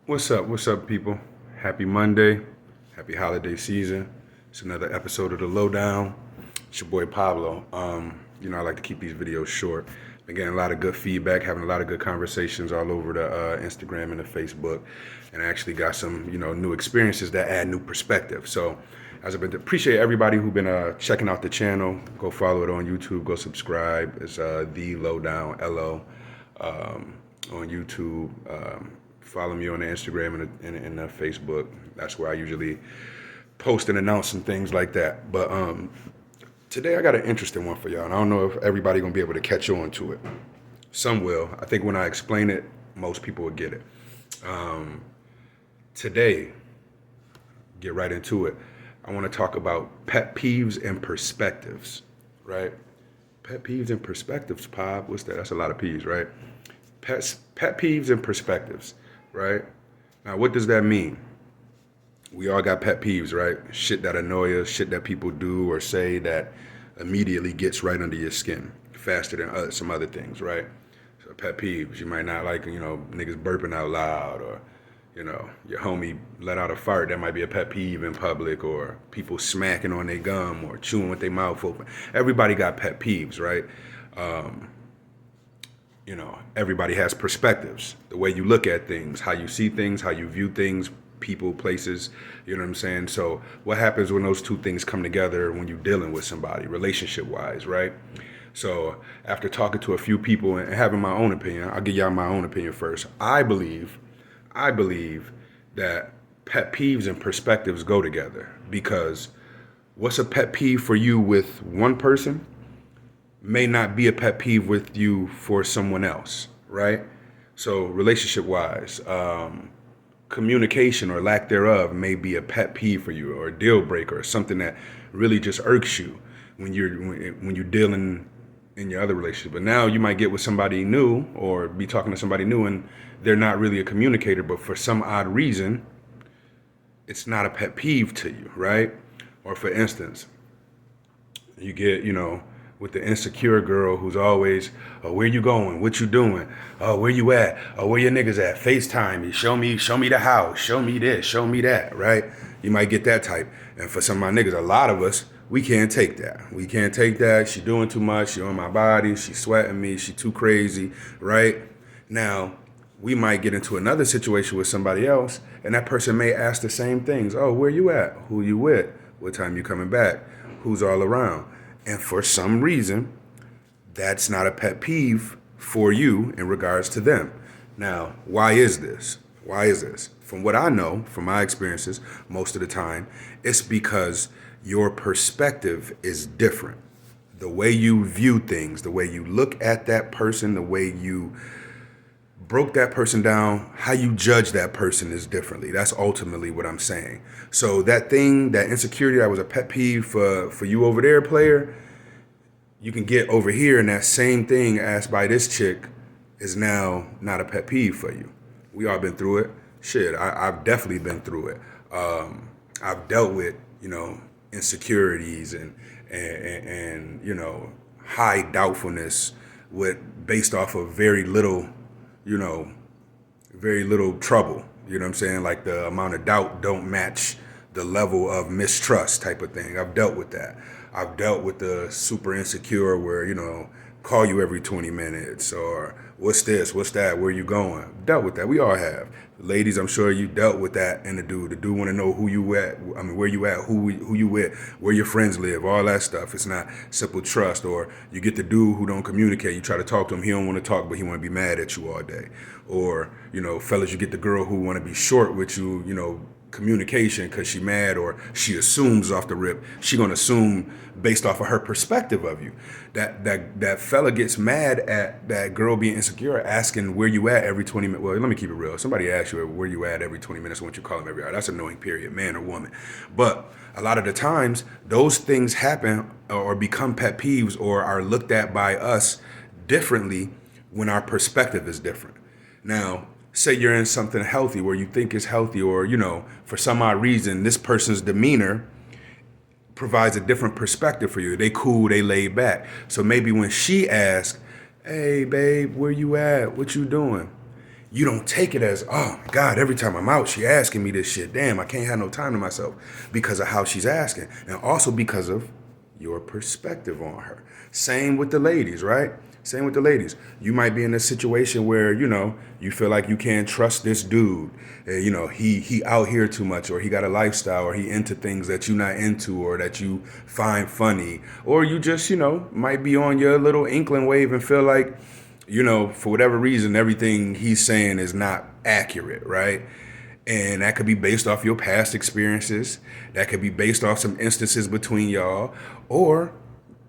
What's up, people? Happy Monday. Happy holiday season. It's another episode of The Lowdown. It's your boy Pablo. I like to keep these videos short. Been getting a lot of good feedback, having a lot of good conversations all over the Instagram and the Facebook, and I actually got some, new experiences that add new perspective. So, as I've been appreciate everybody who've been checking out the channel. Go follow it on YouTube. Go subscribe. It's The Lowdown LO on YouTube. Follow me on the Instagram and the Facebook. That's where I usually post and announce some things like that. But today I got an interesting one for y'all. And I don't know if everybody gonna be able to catch on to it. Some will. I think when I explain it, most people will get it. Today, get right into it. I want to talk about pet peeves and perspectives, right? Pet peeves and perspectives, Pop. What's that? That's a lot of peeves, right? Pet peeves and perspectives, right? Now, what does that mean? We all got pet peeves, right? Shit that annoy us, shit that people do or say that immediately gets right under your skin faster than some other things, right? So pet peeves, you might not like, niggas burping out loud, or, your homie let out a fart. That might be a pet peeve in public, or people smacking on their gum or chewing with their mouth open. Everybody got pet peeves, right? Everybody has perspectives, the way you look at things, how you see things, how you view things, people, places, you know what I'm saying? So what happens when those two things come together when you're dealing with somebody, relationship-wise, right? So after talking to a few people and having my own opinion, I'll give y'all my own opinion first. I believe that pet peeves and perspectives go together, because what's a pet peeve for you with one person may not be a pet peeve with you for someone else, right? So relationship-wise, communication or lack thereof may be a pet peeve for you, or a deal breaker, or something that really just irks you when you're dealing in your other relationship. But now you might get with somebody new or be talking to somebody new and they're not really a communicator, but for some odd reason, it's not a pet peeve to you, right? Or for instance, you get, with the insecure girl who's always, oh, where you going? What you doing? Oh, where you at? Oh, where your niggas at? FaceTime me. Show me the house. Show me this. Show me that, right? You might get that type. And for some of my niggas, a lot of us, we can't take that. We can't take that. She doing too much. She on my body. She sweating me. She too crazy, right? Now, we might get into another situation with somebody else, and that person may ask the same things. Oh, where you at? Who you with? What time you coming back? Who's all around? And for some reason, that's not a pet peeve for you in regards to them. Now, why is this? Why is this? From what I know, from my experiences, most of the time, it's because your perspective is different. The way you view things, the way you look at that person, the way you broke that person down, how you judge that person is differently. That's ultimately what I'm saying. So that thing, that insecurity that was a pet peeve for you over there, player, you can get over here, and that same thing asked by this chick is now not a pet peeve for you. We all been through it. Shit, I've definitely been through it. I've dealt with, insecurities and high doubtfulness based off of very little trouble. You know what I'm saying? Like the amount of doubt don't match the level of mistrust type of thing. I've dealt with that. I've dealt with the super insecure where, call you every 20 minutes, or what's this, what's that, where you going? Dealt with that. We all have. Ladies, I'm sure you dealt with that in the dude. The dude want to know who you at, where you at, who you with, where your friends live, all that stuff. It's not simple trust. Or you get the dude who don't communicate. You try to talk to him. He don't want to talk, but he want to be mad at you all day. Or, fellas, you get the girl who want to be short with you, communication because she mad, or she assumes off the rip. She gonna assume based off of her perspective of you. That fella gets mad at that girl being insecure, asking where you at every 20 minutes. Well, let me keep it real. If somebody asks you where you at every 20 minutes, won't you call them every hour? That's annoying, period, man or woman. But a lot of the times, those things happen or become pet peeves or are looked at by us differently when our perspective is different. Now, say you're in something healthy where you think is healthy, or, for some odd reason, this person's demeanor provides a different perspective for you. They cool, they laid back. So maybe when she asks, hey, babe, where you at? What you doing? you don't take it as, oh my God, every time I'm out, she asking me this shit. Damn, I can't have no time to myself because of how she's asking. And also because of your perspective on her. Same with the ladies, right? Same with the ladies. You might be in a situation where, you feel like you can't trust this dude. He out here too much, or he got a lifestyle, or he into things that you're not into, or that you find funny. Or you just, might be on your little inkling wave and feel like, for whatever reason, everything he's saying is not accurate, right? And that could be based off your past experiences. That could be based off some instances between y'all, or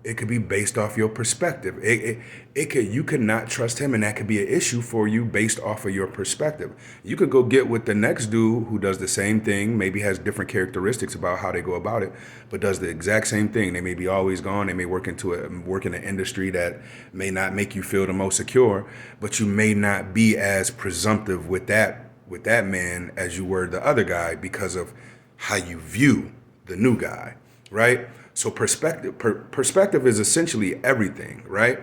it could be based off your perspective. You could not trust him, and that could be an issue for you based off of your perspective. You could go get with the next dude who does the same thing, maybe has different characteristics about how they go about it, but does the exact same thing. They may be always gone. They may work in an industry that may not make you feel the most secure, but you may not be as presumptive with that man as you were the other guy because of how you view the new guy, right? So perspective is essentially everything, right?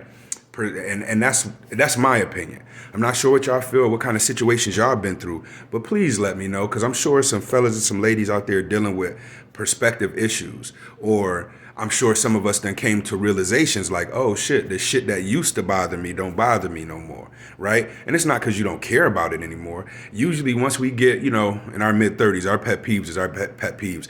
And that's my opinion. I'm not sure what y'all feel, what kind of situations y'all been through, but please let me know, because I'm sure some fellas and some ladies out there dealing with perspective issues, or I'm sure some of us then came to realizations like, oh shit, the shit that used to bother me don't bother me no more, right? And it's not because you don't care about it anymore. Usually once we get, in our mid-30s, our pet peeves is our pet peeves.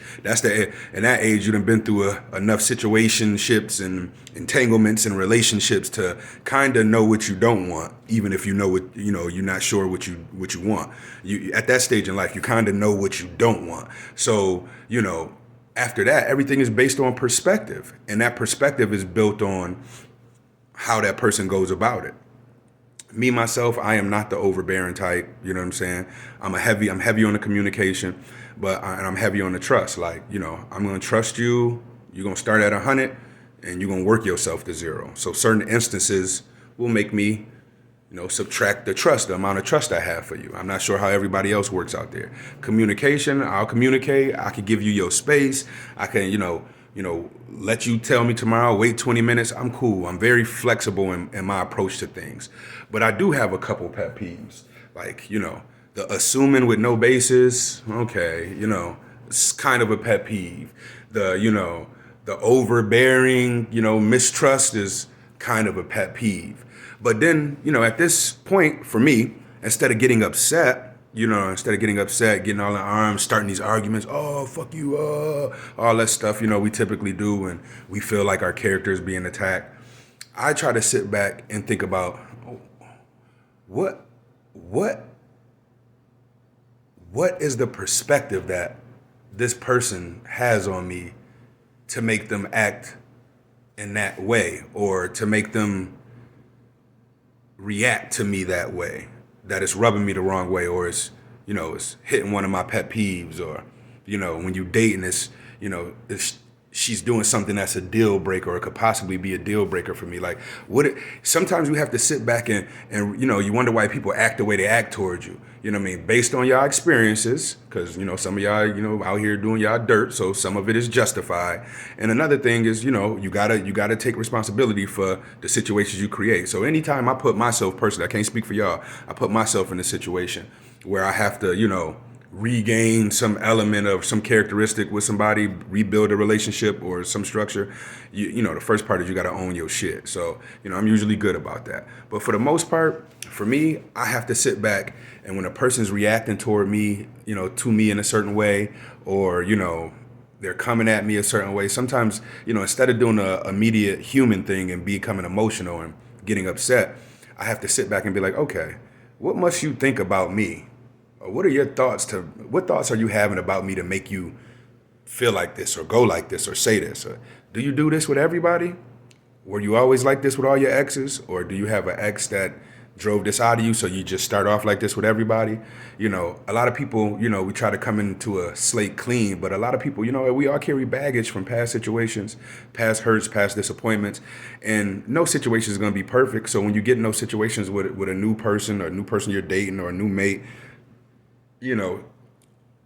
In that age, you've been through enough situationships and entanglements and relationships to kind of know what you don't want, even if you know what, you're not sure what you want. At that stage in life, you kind of know what you don't want. So, after that, everything is based on perspective. And that perspective is built on how that person goes about it. Me, myself, I am not the overbearing type. You know what I'm saying? I'm heavy on the communication, and I'm heavy on the trust. Like, I'm going to trust you. You're going to start at 100 and you're going to work yourself to 0. So certain instances will make me subtract the amount of trust I have for you. I'm not sure how everybody else works out there. Communication, I'll communicate. I can give you your space. I can, let you tell me tomorrow, wait 20 minutes. I'm cool. I'm very flexible in my approach to things. But I do have a couple pet peeves. Like, the assuming with no basis, okay, it's kind of a pet peeve. The overbearing, mistrust is kind of a pet peeve. But then, at this point, for me, instead of getting upset, getting all in arms, starting these arguments, oh, fuck you, all that stuff, we typically do when we feel like our character is being attacked. I try to sit back and think about what is the perspective that this person has on me to make them act in that way, or to make them react to me that way, that it's rubbing me the wrong way, or it's hitting one of my pet peeves, or when you dating she's doing something that's a deal breaker, or it could possibly be a deal breaker for me. Like, sometimes you have to sit back and you wonder why people act the way they act towards you. You know what I mean? Based on y'all experiences, because some of y'all out here doing y'all dirt, so some of it is justified. And another thing is you gotta take responsibility for the situations you create. So anytime I put myself personally, I can't speak for y'all, I put myself in a situation where I have to regain some element of some characteristic with somebody, rebuild a relationship or some structure, the first part is you got to own your shit. So, I'm usually good about that. But for the most part, for me, I have to sit back, and when a person's reacting toward me, to me in a certain way, or, they're coming at me a certain way, sometimes, instead of doing a immediate human thing and becoming emotional and getting upset, I have to sit back and be like, okay, what must you think about me? What are your thoughts what thoughts are you having about me to make you feel like this, or go like this, or say this? Or do you do this with everybody? Were you always like this with all your exes? Or do you have an ex that drove this out of you, so you just start off like this with everybody? A lot of people, we try to come into a slate clean, but a lot of people, we all carry baggage from past situations, past hurts, past disappointments, and no situation is going to be perfect. So when you get in those situations with a new person, or a new person you're dating, or a new mate,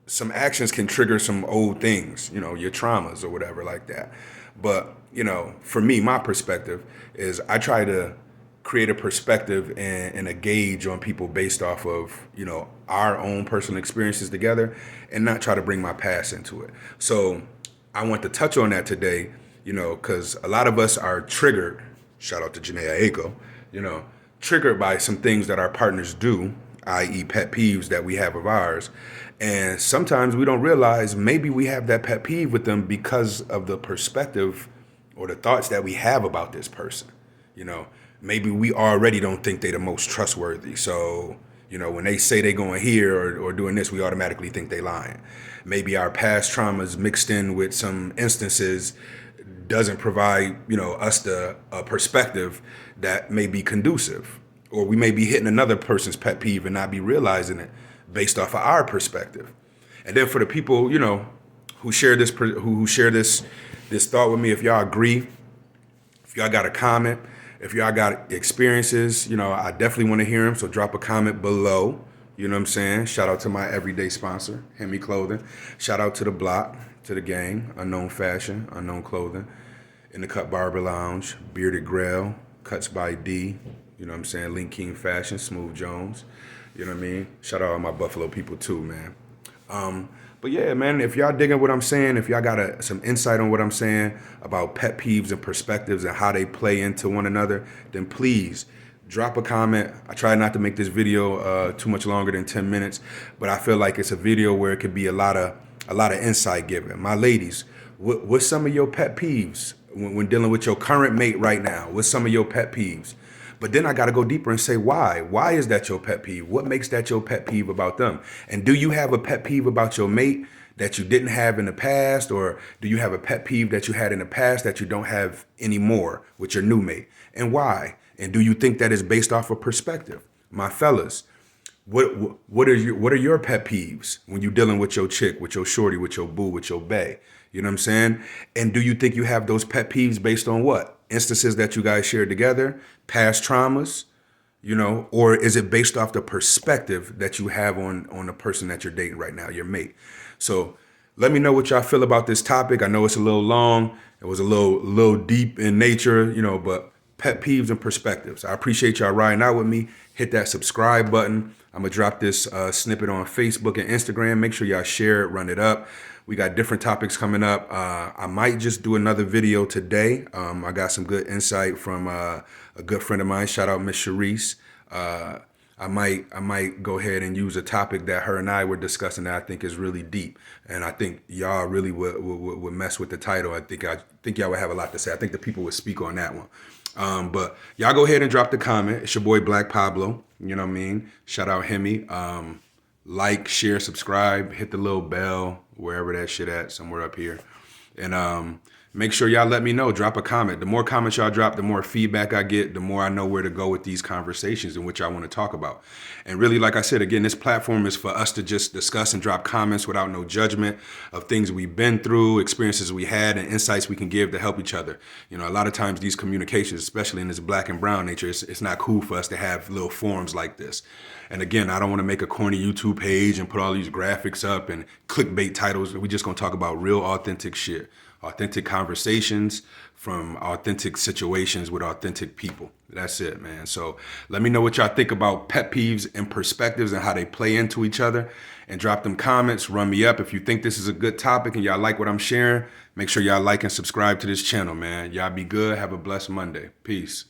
some actions can trigger some old things, your traumas or whatever like that. But, for me, my perspective is I try to create a perspective and a gauge on people based off of, our own personal experiences together, and not try to bring my past into it. So I want to touch on that today, because a lot of us are triggered. Shout out to Janae Aiko, triggered by some things that our partners do, i.e. pet peeves that we have of ours. And sometimes we don't realize maybe we have that pet peeve with them because of the perspective or the thoughts that we have about this person. Maybe we already don't think they the most trustworthy. So, when they say they going here or doing this, we automatically think they lying. Maybe our past traumas mixed in with some instances doesn't provide, us the perspective that may be conducive. Or we may be hitting another person's pet peeve and not be realizing it based off of our perspective. And then for the people, who share this thought with me, if y'all agree, if y'all got a comment, if y'all got experiences, I definitely want to hear them. So drop a comment below. You know what I'm saying? Shout out to my everyday sponsor, Hemi Clothing. Shout out to the block, to the gang, Unknown Fashion, Unknown Clothing, In the Cut Barber Lounge, Bearded Grail, Cuts by D. You know what I'm saying? Link King Fashion, Smooth Jones. You know what I mean? Shout out all my Buffalo people too, man. But yeah, man, if y'all digging what I'm saying, if y'all got some insight on what I'm saying about pet peeves and perspectives and how they play into one another, then please drop a comment. I try not to make this video too much longer than 10 minutes, but I feel like it's a video where it could be a lot of insight given. My ladies, what's some of your pet peeves when dealing with your current mate right now? What's some of your pet peeves? But then I got to go deeper and say, why? Why is that your pet peeve? What makes that your pet peeve about them? And do you have a pet peeve about your mate that you didn't have in the past? Or do you have a pet peeve that you had in the past that you don't have anymore with your new mate? And why? And do you think that is based off of perspective? My fellas, what are your pet peeves when you're dealing with your chick, with your shorty, with your boo, with your bae? You know what I'm saying? And do you think you have those pet peeves based on what? Instances that you guys shared together, past traumas, or is it based off the perspective that you have on the person that you're dating right now, your mate? So let me know what y'all feel about this topic. I know it's a little long. It was a little deep in nature, but pet peeves and perspectives. I appreciate y'all riding out with me. Hit that subscribe button. I'm going to drop this snippet on Facebook and Instagram. Make sure y'all share it, run it up. We got different topics coming up. I might just do another video today. I got some good insight from a good friend of mine. Shout out Miss Sharice. I might go ahead and use a topic that her and I were discussing that I think is really deep, and I think y'all really would mess with the title. I think y'all would have a lot to say. I think the people would speak on that one. But y'all go ahead and drop the comment. It's your boy Black Pablo. You know what I mean? Shout out Hemi. Like, share, subscribe, hit the little bell, wherever that shit at, somewhere up here. And make sure y'all let me know. Drop a comment. The more comments y'all drop, the more feedback I get, the more I know where to go with these conversations and which I want to talk about. And really, like I said, again, this platform is for us to just discuss and drop comments without no judgment of things we've been through, experiences we had, and insights we can give to help each other. A lot of times these communications, especially in this black and brown nature, it's not cool for us to have little forums like this. And again, I don't want to make a corny YouTube page and put all these graphics up and clickbait titles. We're just going to talk about real authentic shit, authentic conversations from authentic situations with authentic people. That's it, man. So let me know what y'all think about pet peeves and perspectives and how they play into each other, and drop them comments. Run me up. If you think this is a good topic and y'all like what I'm sharing, make sure y'all like and subscribe to this channel, man. Y'all be good. Have a blessed Monday. Peace.